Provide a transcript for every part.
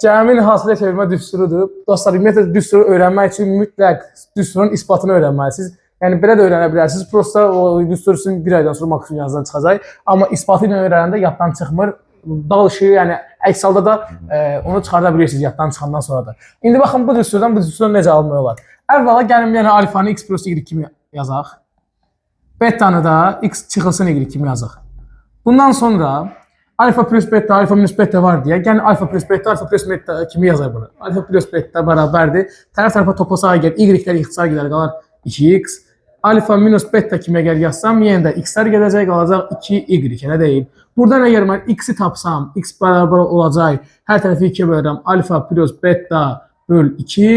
Cəmin hasilə çevirmə düsturudur. Dostlar, ümumiyyətlə düsturu öyrənmək üçün mütləq düsturun isbatını öyrənməlisiniz. Yəni, belə də öyrənə bilərsiniz. Prosta o düstur sizin bir aydan sonra maksimum yazıdan çıxacaq. Amma isbatı ilə öyrənəndə yaddan çıxmır. Dalışı, yəni əks halda da onu çıxarda bilirsiniz yaddan çıxandan sonra da. İndi baxın, bu düsturdan necə almaq olar? Əvvəla gəlin, yəni alfanı x plus y kimi yazaq. Betanı da x çıxılsın y kimi yazaq. Bundan sonra alfa plus beta, alfa minus beta var deyə, gəlin alfa plus beta kimi yazaq bunu. Alfa plus beta bərabərdir. Tərəf-tərəfə toplasağa gəl, y-lər ixtisar gedər, qalar 2x. Alfa minus beta kimi əgər yazsam, yenə də x-lər gedəcək, qalacaq 2y, elə deyil. Buradan əgər mən x-i tapsam, x bərabər olacaq, hər tərəfi 2-yə bölürəm, alfa plus beta böl 2,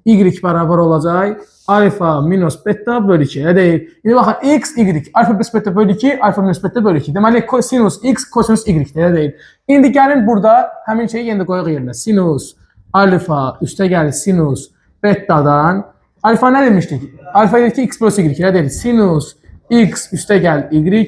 y bərabər olacaq, alfa minus beta böl 2, elə deyil. İndi baxın, x, y, alfa plus beta böl 2, alfa minus beta böl 2. Deməli, sinus x, kosinus y, elə deyil. İndi gəlin burada həmin şeyi yenə də qoyaq yerinə. Sinus alfa üstə gəlir sinus betadan. Alfa nə demişdik? Alfa dedik ki, x plus y, elə deyil. Sinus x üstə gəl y,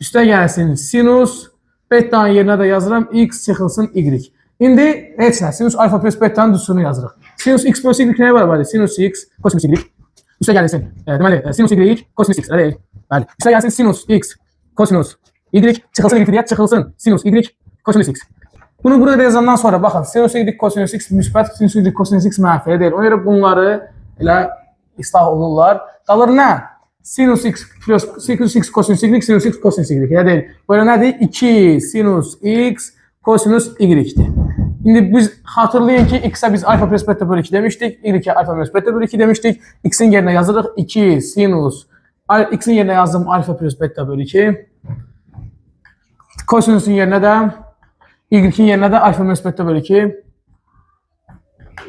üstə gəlsin sinus, betanın yerinə də yazıram, x çıxılsın y. İndi heç nə, sinus alfa plus betanın düsturunu yazırıq. Sinus x plus y nəyə bərabərdir? Sinus x, kosinus y. Üstə gəlsin, deməli, sinus y, kosinus x, elə deyil. Bəli, üstə gəlsin sinus x, kosinus y, çıxılsın y, çıxılsın sinus y, kosinus x. Bunu burada yazandan sonra, baxın, sinus y, kosinus x müsbət, sinus y, kosinus x mənfi, elə deyil. Ona görə bunları elə islah olurlar. Qalır nə? Sinus x plus sinus x kosinus y, sinus x kosinus y, elə deyil. Böyle nədir? 2 sinus x kosinus y-dir. İndi biz hatırlayın ki, x-ə biz alfa plus beta bölü 2 demişdik, y-ə alfa plus beta bölü 2 demişdik. X-in yerinə yazırıq 2 sinus, x-in yerinə yazdım alfa plus beta bölü 2. Kosinusun yerinə də, y-in yerinə də alfa plus beta bölü 2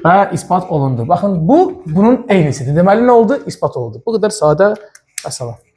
və ispat olundu. Baxın, bu bunun eynisidir. Deməli, nə oldu? İspat oldu. Bu qədər sadə. Əsəlam.